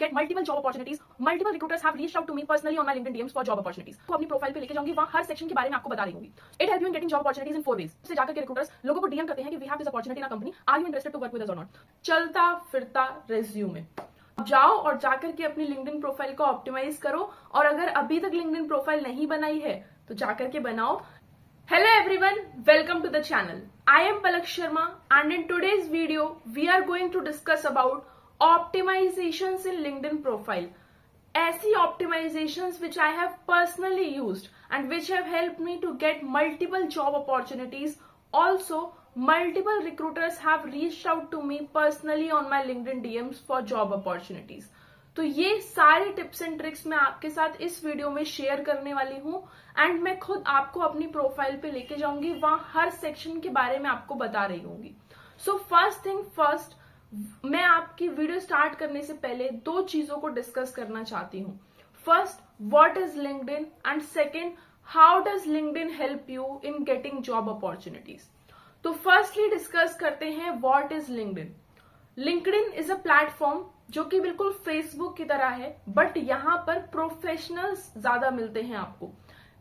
get multiple job opportunities. Multiple recruiters have reached out to me personally on my LinkedIn DMs for job opportunities. तो अपनी profile पे लेके जाऊंगी, वहां हर section के बारे में आपको बता रही हूंगी. It helps you in getting job opportunities in 4 ways. से जाकर के recruiters लोगों को DM करते हैं कि we have this opportunity in our company. Are you interested to work with us or not? चलता फिरता resume. जाओ और जाकर के अपनी LinkedIn प्रोफाइल को ऑप्टिमाइज करो, और अगर अभी तक LinkedIn प्रोफाइल नहीं बनाई है तो जाकर के बनाओ. Hello everyone, welcome to the channel. I am Palak Sharma and in today's video we are going to discuss about optimizations in LinkedIn profile. ऐसी optimizations which I have personally used and which have helped me to get multiple job opportunities. Also, multiple recruiters have reached out to me personally on my LinkedIn DMs for job opportunities. तो ये सारे tips and tricks मैं आपके साथ इस video में share करने वाली हूँ, एंड मैं खुद आपको अपनी प्रोफाइल पे लेके जाऊंगी, वहां हर सेक्शन के बारे में आपको बता रही होंगी. सो फर्स्ट थिंग फर्स्ट, मैं आपकी वीडियो स्टार्ट करने से पहले दो चीजों को डिस्कस करना चाहती हूँ. First, what is LinkedIn, and second, how does LinkedIn help you in getting job opportunities. तो फर्स्टली डिस्कस करते हैं what is LinkedIn. LinkedIn is a platform जो कि बिल्कुल फेसबुक की तरह है, बट यहाँ पर प्रोफेशनल्स ज्यादा मिलते हैं आपको.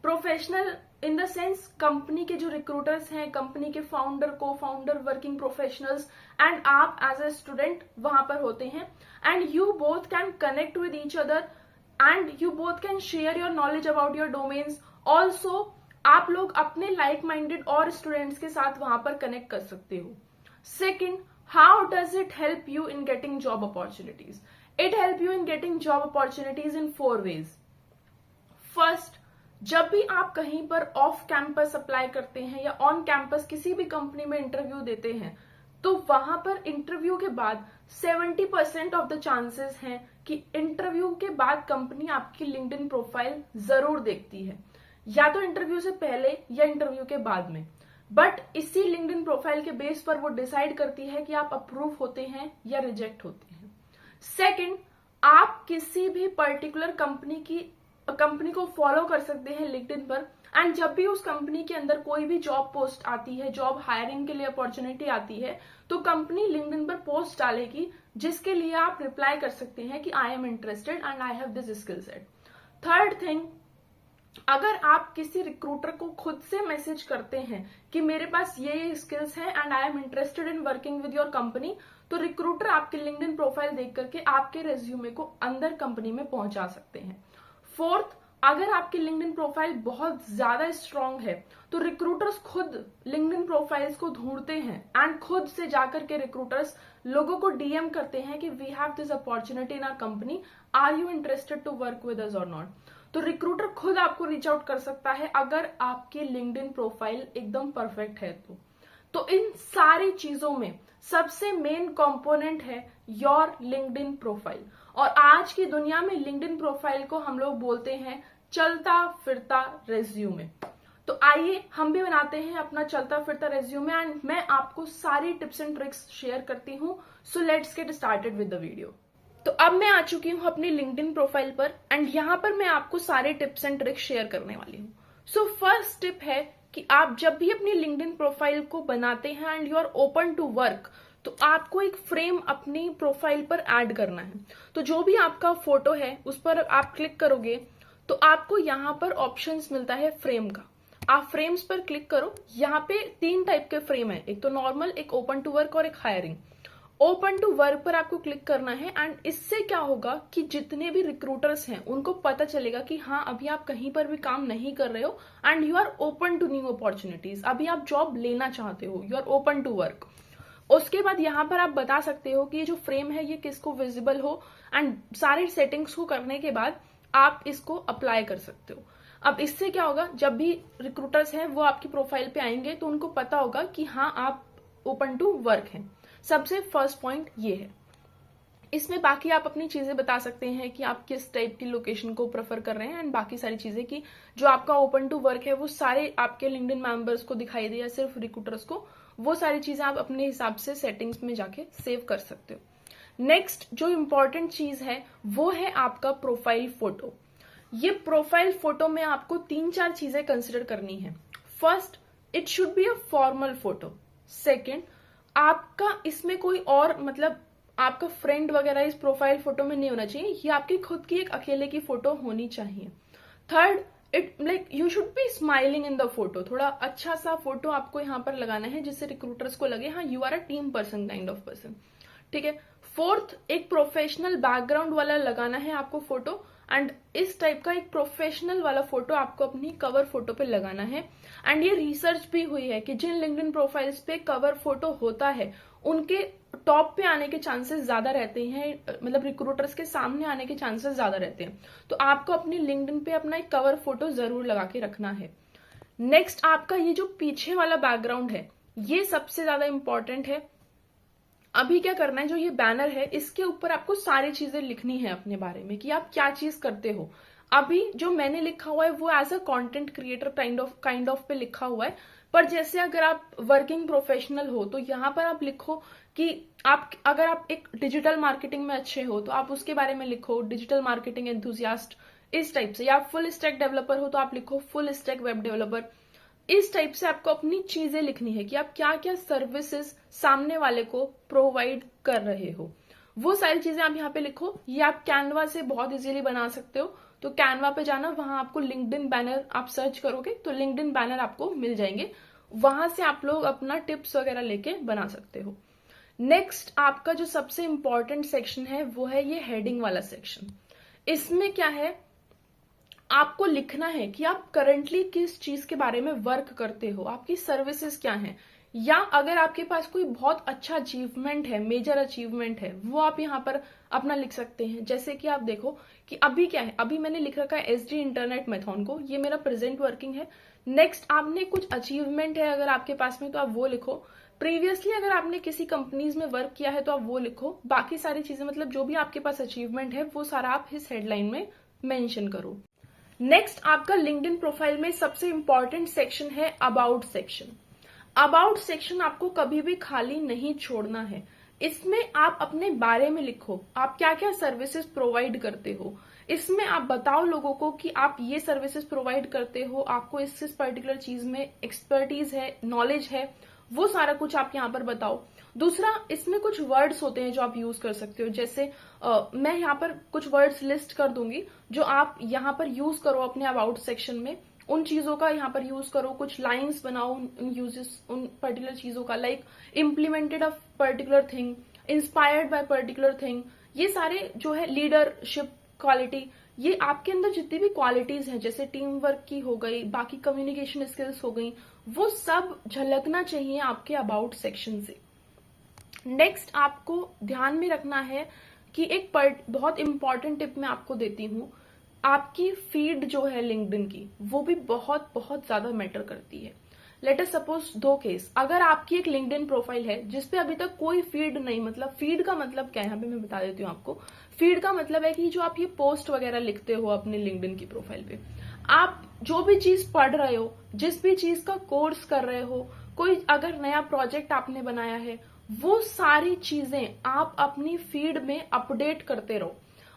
Professional in the sense company के जो रिक्रूटर्स हैं, कंपनी के फाउंडर, को फाउंडर, वर्किंग प्रोफेशनल्स, एंड आप एज ए स्टूडेंट वहां पर होते हैं, and you both can connect with each other and you both can share your knowledge about your domains. Also आप लोग अपने लाइक माइंडेड और स्टूडेंट्स के साथ वहां पर कनेक्ट कर सकते हो. Second, how does it help you in getting job opportunities? It help you in getting job opportunities in 4 ways. First, जब भी आप कहीं पर ऑफ कैंपस अप्लाई करते हैं या ऑन कैंपस किसी भी कंपनी में इंटरव्यू देते हैं, तो वहां पर इंटरव्यू के बाद 70% ऑफ द चांसेस हैं कि इंटरव्यू के बाद कंपनी आपकी लिंक्डइन प्रोफाइल जरूर देखती है, या तो इंटरव्यू से पहले या इंटरव्यू के बाद में. बट इसी लिंक्डइन प्रोफाइल के बेस पर वो डिसाइड करती है कि आप अप्रूव होते हैं या रिजेक्ट होते हैं. सेकंड, आप किसी भी पर्टिकुलर कंपनी को फॉलो कर सकते हैं लिंक्डइन पर, एंड जब भी उस कंपनी के अंदर कोई भी जॉब पोस्ट आती है, जॉब हायरिंग के लिए अपॉर्चुनिटी आती है, तो कंपनी लिंक्डइन पर पोस्ट डालेगी जिसके लिए आप रिप्लाई कर सकते हैं कि I am interested and I have this skill set. Third thing, अगर आप किसी रिक्रूटर को खुद से मैसेज करते हैं कि मेरे पास ये स्किल्स हैं and I am interested in working with your company, तो रिक्रूटर आपके लिंक्डइन प्रोफाइल देख करके आपके रेज्यूमे को अंदर कंपनी में पहुंचा सकते हैं. फोर्थ, अगर आपकी लिंक्डइन प्रोफाइल बहुत ज्यादा स्ट्रांग है तो रिक्रूटर्स खुद लिंक्डइन प्रोफाइल्स को ढूंढते हैं एंड खुद से जाकर के रिक्रूटर्स लोगों को डीएम करते हैं कि we have this opportunity in our company, are you interested to work with us और नॉट. तो रिक्रूटर खुद आपको रीच आउट कर सकता है अगर आपकी लिंक्डइन प्रोफाइल एकदम परफेक्ट है. तो इन सारी चीजों में सबसे मेन कंपोनेंट है योर लिंक्डइन प्रोफाइल, और आज की दुनिया में लिंक्डइन प्रोफाइल को हम लोग बोलते हैं चलता फिरता रेज्यूमे. तो आइए हम भी बनाते हैं अपना चलता फिरता रेज्यूमे, एंड मैं आपको सारी टिप्स एंड ट्रिक्स शेयर करती हूँ. So let's get started with the video. तो अब मैं आ चुकी हूँ अपनी लिंक्डइन प्रोफाइल पर, एंड यहाँ पर मैं आपको सारे टिप्स एंड ट्रिक्स शेयर करने वाली हूँ. सो फर्स्ट टिप है कि आप जब भी अपनी लिंक्डइन प्रोफाइल को बनाते हैं and you are open to work, तो आपको एक फ्रेम अपनी प्रोफाइल पर ऐड करना है. तो जो भी आपका फोटो है उस पर आप क्लिक करोगे तो आपको यहाँ पर ऑप्शंस मिलता है फ्रेम का. आप फ्रेम्स पर क्लिक करो. यहाँ पे 3 टाइप के फ्रेम है, एक तो नॉर्मल, एक ओपन टू वर्क और एक हायरिंग. ओपन टू वर्क पर आपको क्लिक करना है, एंड इससे क्या होगा कि जितने भी रिक्रूटर्स हैं उनको पता चलेगा कि हाँ, अभी आप कहीं पर भी काम नहीं कर रहे हो and you are open to new opportunities. अभी आप जॉब लेना चाहते हो, you are open to work. उसके बाद यहाँ पर आप बता सकते हो कि ये जो फ्रेम है ये किसको विजिबल हो, एंड सारे सेटिंग्स को करने के बाद आप इसको अप्लाई कर सकते हो. अब इससे क्या होगा, जब भी रिक्रूटर्स हैं वो आपकी प्रोफाइल पे आएंगे तो उनको पता होगा कि हाँ, आप ओपन टू वर्क हैं. सबसे फर्स्ट पॉइंट ये है. इसमें बाकी आप अपनी चीजें बता सकते हैं कि आप किस टाइप की लोकेशन को प्रेफर कर रहे हैं, एंड बाकी सारी चीजें कि जो आपका ओपन टू वर्क है वो सारे आपके लिंक्डइन मेंबर्स को दिखाई दे या सिर्फ रिक्रूटर्स को, वो सारी चीजें आप अपने हिसाब से सेटिंग्स में जाके सेव कर सकते हो. नेक्स्ट जो इंपॉर्टेंट चीज है वो है आपका प्रोफाइल फोटो. ये प्रोफाइल फोटो में आपको 3-4 चीजें कंसिडर करनी है. First, it should be a formal photo. Second, आपका इसमें कोई और मतलब आपका फ्रेंड वगैरह इस प्रोफाइल फोटो में नहीं होना चाहिए, ये आपकी खुद की एक अकेले की फोटो होनी चाहिए। Third, it like you should be smiling in the photo, थोड़ा अच्छा सा फोटो आपको यहाँ पर लगाना है जिससे रिक्रूटर्स को लगे हाँ you are a team person kind of person, ठीक है। फोर्थ, एक प्रोफेशनल बैकग्राउंड वाला लगाना है आपको फोटो, एंड इस टाइप का एक प्रोफेशनल वाला फोटो आपको अपनी कवर फोटो पे लगाना है। एंड ये रिसर्च भी हुई है कि जिन लिंक्डइन प्रोफाइल्स पे कवर फोटो होता है उनके टॉप पे आने के चांसेस ज्यादा रहते हैं, मतलब रिक्रूटर्स के सामने आने के चांसेस ज्यादा रहते हैं। तो आपको अपनी लिंक्डइन पे अपना एक कवर फोटो जरूर लगा के रखना है। नेक्स्ट, आपका ये जो पीछे वाला बैकग्राउंड है ये सबसे ज्यादा इंपॉर्टेंट है। अभी क्या करना है, जो ये बैनर है इसके ऊपर आपको सारी चीजें लिखनी है अपने बारे में कि आप क्या चीज करते हो। अभी जो मैंने लिखा हुआ है वो as a content creator kind of पे लिखा हुआ है, पर जैसे अगर आप वर्किंग प्रोफेशनल हो तो यहाँ पर आप लिखो कि अगर आप एक डिजिटल मार्केटिंग में अच्छे हो तो आप उसके बारे में लिखो, डिजिटल मार्केटिंग एंथुसियास्ट इस टाइप से, या फुल स्टैक डेवलपर हो तो आप लिखो फुल स्टैक वेब डेवलपर। इस टाइप से आपको अपनी चीजें लिखनी है कि आप क्या क्या सर्विसेज सामने वाले को प्रोवाइड कर रहे हो, वो सारी चीजें आप यहाँ पे लिखो। ये आप कैनवा से बहुत इजीली बना सकते हो, तो कैनवा पे जाना, वहां आपको लिंक्डइन बैनर आप सर्च करोगे तो लिंक्डइन बैनर आपको मिल जाएंगे, वहां से आप लोग अपना टिप्स वगैरह लेके बना सकते हो। नेक्स्ट, आपका जो सबसे इंपॉर्टेंट सेक्शन है वो है ये हेडिंग वाला सेक्शन। इसमें क्या है, आपको लिखना है कि आप करंटली किस चीज के बारे में वर्क करते हो, आपकी सर्विसेज क्या हैं, या अगर आपके पास कोई बहुत अच्छा अचीवमेंट है, मेजर अचीवमेंट है, वो आप यहाँ पर अपना लिख सकते हैं। जैसे कि आप देखो कि अभी क्या है, अभी मैंने लिख रखा है एसडी इंटरनेट मैथन को, ये मेरा प्रेजेंट वर्किंग है। नेक्स्ट, आपने कुछ अचीवमेंट है अगर आपके पास में तो आप वो लिखो। प्रीवियसली अगर आपने किसी कंपनीज में वर्क किया है तो आप वो लिखो। बाकी सारी चीजें, मतलब जो भी आपके पास अचीवमेंट है वो सारा आप इस हेडलाइन में मेंशन करो। नेक्स्ट, आपका लिंक्डइन प्रोफाइल में सबसे इंपॉर्टेंट सेक्शन है अबाउट सेक्शन। अबाउट सेक्शन आपको कभी भी खाली नहीं छोड़ना है। इसमें आप अपने बारे में लिखो, आप क्या क्या सर्विसेज प्रोवाइड करते हो। इसमें आप बताओ लोगों को कि आप ये सर्विसेज प्रोवाइड करते हो, आपको इस पर्टिकुलर चीज में एक्सपर्टीज है, नॉलेज है, वो सारा कुछ आप यहाँ पर बताओ। दूसरा, इसमें कुछ वर्ड्स होते हैं जो आप यूज कर सकते हो, जैसे मैं यहाँ पर कुछ वर्ड्स लिस्ट कर दूंगी जो आप यहाँ पर यूज करो अपने अबाउट सेक्शन में। उन चीजों का यहाँ पर यूज करो, कुछ लाइंस बनाओ उन यूजेस, उन पर्टिकुलर चीजों का, like implemented a particular thing, inspired by particular thing. ये सारे जो है लीडरशिप क्वालिटी, ये आपके अंदर जितनी भी क्वालिटीज हैं, जैसे टीम वर्क की हो गई, बाकी कम्युनिकेशन स्किल्स हो गई, वो सब झलकना चाहिए आपके अबाउट सेक्शन से। नेक्स्ट, आपको ध्यान में रखना है कि एक बहुत इंपॉर्टेंट टिप मैं आपको देती हूं, आपकी फीड जो है लिंक्डइन की वो भी बहुत बहुत ज्यादा मैटर करती है। लेट अस सपोज दो केस, अगर आपकी एक लिंक्डइन प्रोफाइल है जिसपे अभी तक कोई फीड नहीं, मतलब फीड का मतलब क्या है यहाँ पे मैं बता देती हूँ आपको। फीड का मतलब है कि जो आप ये पोस्ट वगैरह लिखते हो अपने लिंक्डइन की प्रोफाइल पे, आप जो भी चीज पढ़ रहे हो, जिस भी चीज का कोर्स कर रहे हो, कोई अगर नया प्रोजेक्ट आपने बनाया है, वो सारी चीजें आप अपनी फीड में अपडेट करते रहो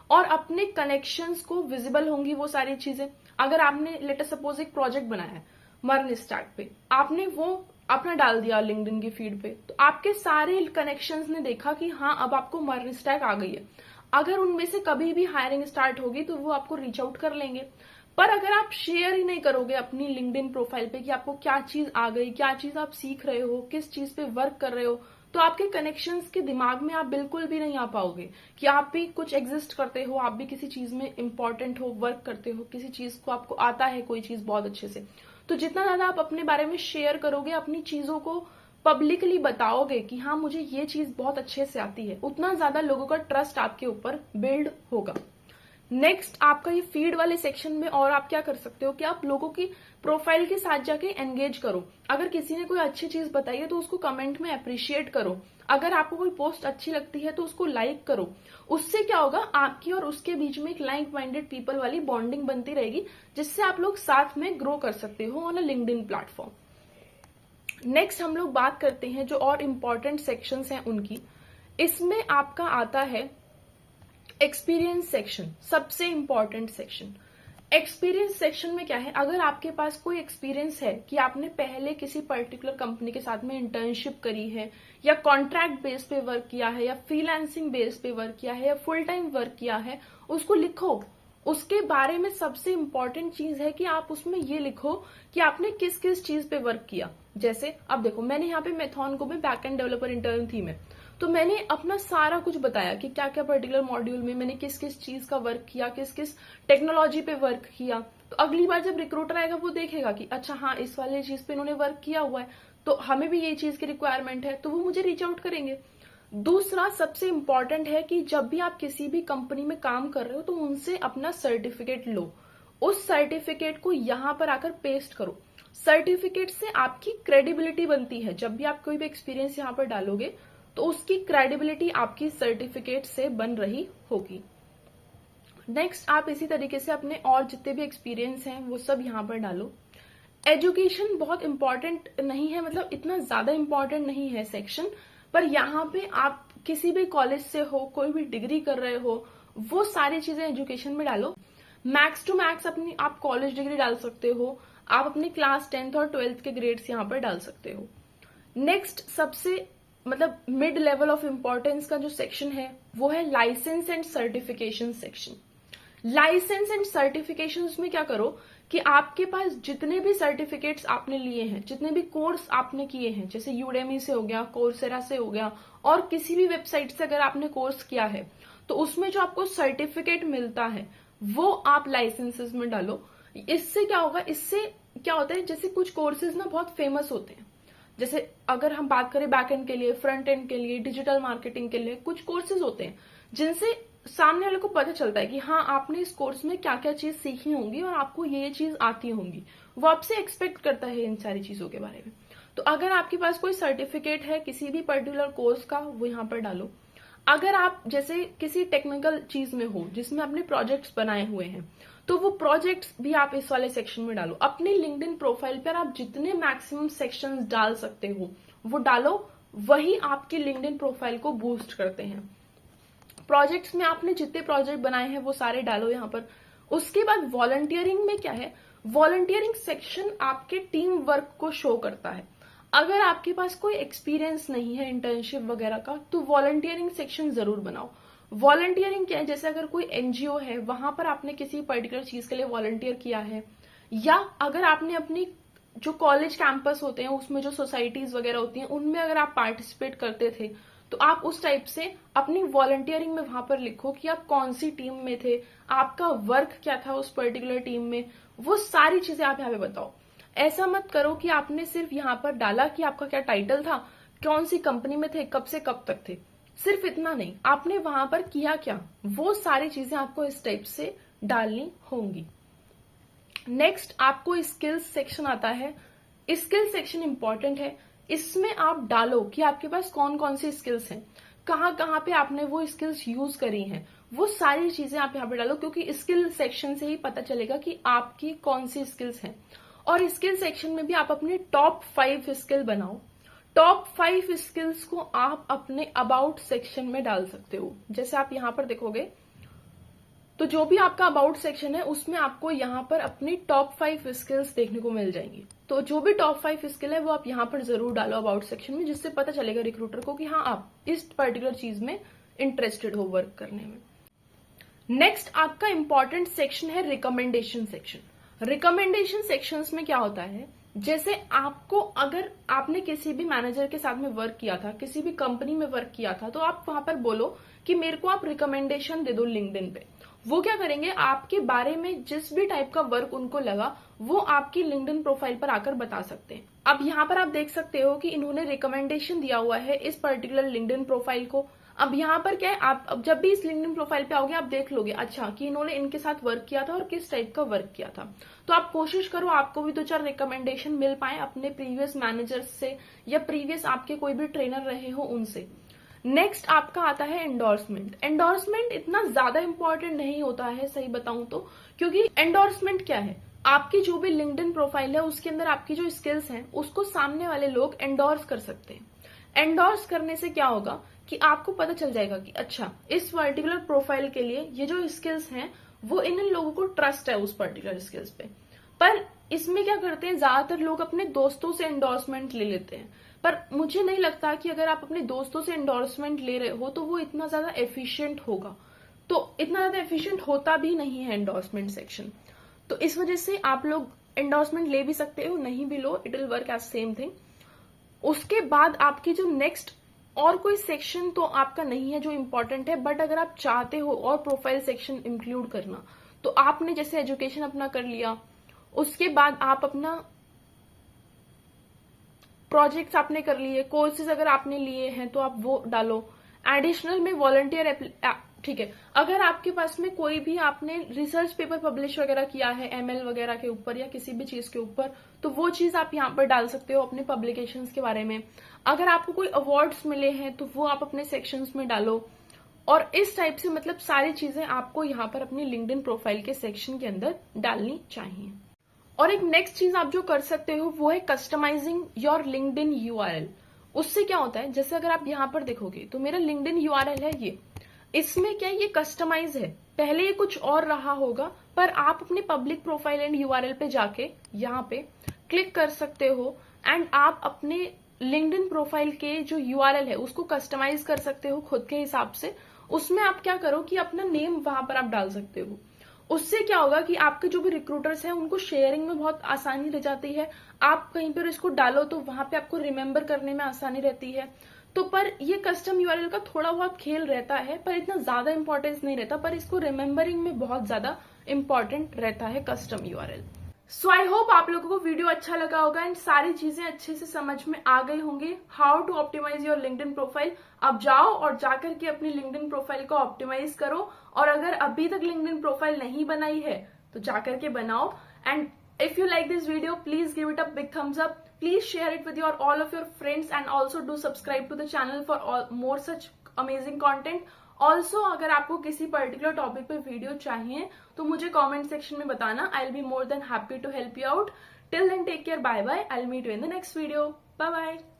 और अपने कनेक्शंस को विजिबल होंगी वो सारी चीजें। अगर आपने लेट अस सपोज एक प्रोजेक्ट बनाया है मर्न स्टैक पे, आपने वो अपना डाल दिया लिंक्डइन की फीड पे, तो आपके सारे कनेक्शंस ने देखा कि हाँ अब आपको मर्न स्टैक आ गई है। अगर उनमें से कभी भी हायरिंग स्टार्ट होगी तो वो आपको रीच आउट कर लेंगे। पर अगर आप शेयर ही नहीं करोगे अपनी लिंक्डइन प्रोफाइल पे कि आपको क्या चीज आ गई, क्या चीज आप सीख रहे हो, किस चीज पे वर्क कर रहे हो, तो आपके कनेक्शंस के दिमाग में आप बिल्कुल भी नहीं आ पाओगे कि आप भी कुछ एग्जिस्ट करते हो, आप भी किसी चीज में इंपॉर्टेंट हो, वर्क करते हो, किसी चीज को आपको आता है कोई चीज बहुत अच्छे से। तो जितना ज्यादा आप अपने बारे में शेयर करोगे, अपनी चीजों को पब्लिकली बताओगे कि हाँ मुझे ये चीज बहुत अच्छे से आती है, उतना ज्यादा लोगों का ट्रस्ट आपके ऊपर बिल्ड होगा। नेक्स्ट, आपका ये फीड वाले सेक्शन में और आप क्या कर सकते हो कि आप लोगों की प्रोफाइल के साथ जाके एंगेज करो। अगर किसी ने कोई अच्छी चीज बताई है तो उसको कमेंट में अप्रिशिएट करो। अगर आपको कोई पोस्ट अच्छी लगती है तो उसको लाइक करो। उससे क्या होगा, आपकी और उसके बीच में एक लाइक माइंडेड पीपल वाली बॉन्डिंग बनती रहेगी, जिससे आप लोग साथ में ग्रो कर सकते हो on a LinkedIn platform. Next, हम लोग बात करते हैं जो और इम्पोर्टेंट सेक्शंस हैं उनकी। इसमें आपका आता है एक्सपीरियंस सेक्शन, सबसे इंपॉर्टेंट सेक्शन। एक्सपीरियंस सेक्शन में क्या है, अगर आपके पास कोई एक्सपीरियंस है कि आपने पहले किसी पर्टिकुलर कंपनी के साथ में इंटर्नशिप करी है, या कॉन्ट्रैक्ट बेस पे वर्क किया है, या फ्रीलांसिंग बेस पे वर्क किया है, या फुल टाइम वर्क किया है, उसको लिखो। उसके बारे में सबसे इंपॉर्टेंट चीज है कि आप उसमें ये लिखो कि आपने किस किस चीज पे वर्क किया। जैसे अब देखो, मैंने यहाँ पे मैथॉनको में बैकएंड डेवलपर इंटर्न थी मैं, तो मैंने अपना सारा कुछ बताया कि क्या क्या पर्टिकुलर मॉड्यूल में मैंने किस किस चीज का वर्क किया, किस किस टेक्नोलॉजी पे वर्क किया। तो अगली बार जब रिक्रूटर आएगा वो देखेगा कि अच्छा हाँ, इस वाले चीज पे इन्होंने वर्क किया हुआ है, तो हमें भी ये चीज की रिक्वायरमेंट है, तो वो मुझे रीच आउट करेंगे। दूसरा सबसे इंपॉर्टेंट है कि जब भी आप किसी भी कंपनी में काम कर रहे हो तो उनसे अपना सर्टिफिकेट लो, उस सर्टिफिकेट को यहां पर आकर पेस्ट करो। सर्टिफिकेट से आपकी क्रेडिबिलिटी बनती है। जब भी आप कोई भी एक्सपीरियंस यहां पर डालोगे तो उसकी क्रेडिबिलिटी आपकी सर्टिफिकेट से बन रही होगी। नेक्स्ट, आप इसी तरीके से अपने और जितने भी एक्सपीरियंस हैं वो सब यहां पर डालो। एजुकेशन बहुत इंपॉर्टेंट नहीं है, मतलब इतना ज्यादा इंपॉर्टेंट नहीं है सेक्शन, पर यहाँ पे आप किसी भी कॉलेज से हो, कोई भी डिग्री कर रहे हो, वो सारी चीजें एजुकेशन में डालो। मैक्स टू मैक्स अपनी आप कॉलेज डिग्री डाल सकते हो, आप अपनी क्लास 10th और 12th के ग्रेड्स यहाँ पर डाल सकते हो। नेक्स्ट, सबसे मतलब मिड लेवल ऑफ इंपॉर्टेंस का जो सेक्शन है वो है licence and certification section. Licence and certification में क्या करो कि आपके पास जितने भी सर्टिफिकेट्स आपने लिए हैं, जितने भी कोर्स आपने किए हैं, जैसे यूडेमी से हो गया, कोर्सेरा से हो गया, और किसी भी वेबसाइट से अगर आपने कोर्स किया है तो उसमें जो आपको सर्टिफिकेट मिलता है वो आप लाइसेंसेस में डालो। इससे क्या होगा, इससे क्या होता है, जैसे कुछ कोर्सेज ना बहुत फेमस होते हैं, जैसे अगर हम बात करें बैक एंड के लिए, फ्रंट एंड के लिए, डिजिटल मार्केटिंग के लिए, कुछ कोर्सेज होते हैं जिनसे सामने वाले को पता चलता है कि हाँ, आपने इस कोर्स में क्या क्या चीज सीखी होंगी और आपको ये चीज आती होंगी, वो आपसे एक्सपेक्ट करता है इन सारी चीजों के बारे में। तो अगर आपके पास कोई सर्टिफिकेट है किसी भी पर्टिकुलर कोर्स का, वो यहाँ पर डालो। अगर आप जैसे किसी टेक्निकल चीज में हो जिसमें आपने प्रोजेक्ट्स बनाए हुए हैं, तो वो प्रोजेक्ट्स भी आप इस वाले सेक्शन में डालो। अपने लिंक्डइन प्रोफाइल पर आप जितने मैक्सिमम सेक्शंस डाल सकते हो वो डालो, वही आपके लिंक्डइन प्रोफाइल को बूस्ट करते हैं। प्रोजेक्ट्स में आपने जितने प्रोजेक्ट बनाए हैं वो सारे डालो यहाँ पर। उसके बाद वॉलंटियरिंग में क्या है, वॉलंटियरिंग सेक्शन आपके टीम वर्क को शो करता है। अगर आपके पास कोई एक्सपीरियंस नहीं है इंटर्नशिप वगैरह का, तो वॉलंटियरिंग सेक्शन जरूर बनाओ। वॉलंटियरिंग क्या है, जैसे अगर कोई एनजीओ है, वहां पर आपने किसी पर्टिकुलर चीज के लिए वॉलंटियर किया है, या अगर आपने अपनी जो कॉलेज कैंपस होते हैं उसमें जो सोसाइटीज वगैरह होती हैं उनमें अगर आप पार्टिसिपेट करते थे, तो आप उस टाइप से अपनी वॉलंटियरिंग में वहां पर लिखो कि आप कौन सी टीम में थे, आपका वर्क क्या था उस पर्टिकुलर टीम में, वो सारी चीजें आप यहाँ पे बताओ। ऐसा मत करो कि आपने सिर्फ यहाँ पर डाला कि आपका क्या टाइटल था, कौन सी कंपनी में थे, कब से कब तक थे, सिर्फ इतना नहीं, आपने वहां पर किया क्या, वो सारी चीजें आपको इस टाइप से डालनी होंगी। नेक्स्ट, आपको स्किल्स सेक्शन आता है। स्किल सेक्शन इंपॉर्टेंट है, इसमें आप डालो कि आपके पास कौन कौन सी स्किल्स हैं, कहाँ कहाँ पे आपने वो स्किल्स यूज करी हैं, वो सारी चीजें आप यहाँ पे डालो, क्योंकि स्किल सेक्शन से ही पता चलेगा कि आपकी कौन सी स्किल्स हैं। और स्किल सेक्शन में भी आप अपने टॉप 5 स्किल बनाओ। टॉप 5 स्किल्स को आप अपने अबाउट सेक्शन में डाल सकते हो। जैसे आप यहाँ पर देखोगे तो जो भी आपका अबाउट सेक्शन है उसमें आपको यहाँ पर अपनी टॉप 5 स्किल्स देखने को मिल जाएंगी। तो जो भी टॉप 5 स्किल है वो आप यहाँ पर जरूर डालो अबाउट सेक्शन में, जिससे पता चलेगा रिक्रूटर को कि हाँ, आप इस पर्टिकुलर चीज में इंटरेस्टेड हो वर्क करने में। नेक्स्ट, आपका इंपॉर्टेंट सेक्शन है रिकमेंडेशन सेक्शन। रिकमेंडेशन सेक्शंस में क्या होता है, जैसे आपको अगर आपने किसी भी मैनेजर के साथ में वर्क किया था, किसी भी कंपनी में वर्क किया था, तो आप वहां पर बोलो कि मेरे को आप रिकमेंडेशन दे दो लिंक्डइन पे। वो क्या करेंगे, आपके बारे में जिस भी टाइप का वर्क उनको लगा वो आपकी लिंक्डइन प्रोफाइल पर आकर बता सकते हैं। अब यहाँ पर आप देख सकते हो कि इन्होंने रिकमेंडेशन दिया हुआ है इस पर्टिकुलर लिंक्डइन प्रोफाइल को। अब यहाँ पर क्या है, आप अब जब भी इस लिंक्डइन प्रोफाइल पे आओगे आप देख लोगे अच्छा कि इन्होंने इनके साथ वर्क किया था और किस टाइप का वर्क किया था। तो आप कोशिश करो आपको भी 2-4 रिकमेंडेशन मिल पाए अपने प्रीवियस मैनेजर्स से या प्रीवियस आपके कोई भी ट्रेनर रहे हो उनसे। नेक्स्ट आपका आता है एंडोर्समेंट। एंडोर्समेंट इतना ज्यादा इंपॉर्टेंट नहीं होता है सही बताऊं तो, क्योंकि एंडोर्समेंट क्या है, आपकी जो भी लिंक्डइन प्रोफाइल है उसके अंदर आपकी जो स्किल्स हैं उसको सामने वाले लोग एंडोर्स कर सकते हैं। एंडोर्स करने से क्या होगा कि आपको पता चल जाएगा कि अच्छा, इस पर्टिकुलर प्रोफाइल के लिए ये जो स्किल्स हैं वो इन लोगों को ट्रस्ट है उस पर्टिकुलर स्किल्स पे। पर इसमें क्या करते हैं, ज्यादातर लोग अपने दोस्तों से एंडोर्समेंट ले लेते हैं, पर मुझे नहीं लगता कि अगर आप अपने दोस्तों से एंडोर्समेंट ले रहे हो तो वो इतना ज्यादा एफिशिएंट होगा। तो इतना ज्यादा एफिशिएंट होता भी नहीं है एंडोर्समेंट सेक्शन। तो इस वजह से आप लोग एंडोर्समेंट ले भी सकते हो, नहीं भी लो, it will work as same thing. उसके बाद आपकी जो नेक्स्ट और कोई सेक्शन तो आपका नहीं है जो इंपॉर्टेंट है, बट अगर आप चाहते हो और प्रोफाइल सेक्शन इंक्लूड करना, तो आपने जैसे एजुकेशन अपना कर लिया, उसके बाद आप अपना प्रोजेक्ट्स आपने कर लिए, कोर्सेज अगर आपने लिए हैं तो आप वो डालो। एडिशनल में वॉलंटियर, ठीक है, अगर आपके पास में कोई भी आपने रिसर्च पेपर पब्लिश वगैरह किया है एमएल वगैरह के ऊपर या किसी भी चीज के ऊपर, तो वो चीज आप यहाँ पर डाल सकते हो अपने पब्लिकेशंस के बारे में। अगर आपको कोई अवार्ड्स मिले हैं तो वो आप अपने सेक्शंस में डालो। और इस टाइप से मतलब सारी चीजें आपको यहाँ पर अपनी लिंक्डइन प्रोफाइल के सेक्शन के अंदर डालनी चाहिए। और एक नेक्स्ट चीज आप जो कर सकते हो वो है कस्टमाइजिंग योर लिंक्डइन यूआरएल। उससे क्या होता है, जैसे अगर आप यहाँ पर देखोगे तो मेरा लिंक्डइन यूआरएल है ये, इसमें क्या ये कस्टमाइज है, पहले ये कुछ और रहा होगा, पर आप अपने पब्लिक प्रोफाइल एंड यूआरएल पे जाके यहाँ पे क्लिक कर सकते हो एंड आप अपने लिंक्डइन प्रोफाइल के जो यूआरएल है उसको कस्टमाइज कर सकते हो खुद के हिसाब से। उसमें आप क्या करो कि अपना नेम वहां पर आप डाल सकते हो। उससे क्या होगा कि आपके जो भी रिक्रूटर्स हैं उनको शेयरिंग में बहुत आसानी रह जाती है। आप कहीं पर इसको डालो तो वहां पे आपको रिमेम्बर करने में आसानी रहती है। तो पर ये कस्टम यूआरएल का थोड़ा बहुत खेल रहता है, पर इतना ज्यादा इंपॉर्टेंस नहीं रहता, पर इसको रिमेम्बरिंग में बहुत ज्यादा इंपॉर्टेंट रहता है custom URL. So I hope आप लोगों को वीडियो अच्छा लगा होगा एंड सारी चीजें अच्छे से समझ में आ गई होंगी, how to optimise your LinkedIn profile. अब जाओ और जाकर के अपनी लिंक्डइन प्रोफाइल को ऑप्टिमाइज करो, और अगर अभी तक लिंक्डइन प्रोफाइल नहीं बनाई है तो जाकर के बनाओ। And if you like this video, please give it a big thumbs up. Please share it with all of your friends and also do subscribe to the channel for more such amazing content. Also, अगर आपको किसी particular topic पे video चाहिए तो मुझे comment section में बताना. I'll be more than happy to help you out. Till then, take care. Bye bye. I'll meet you in the next video. Bye bye.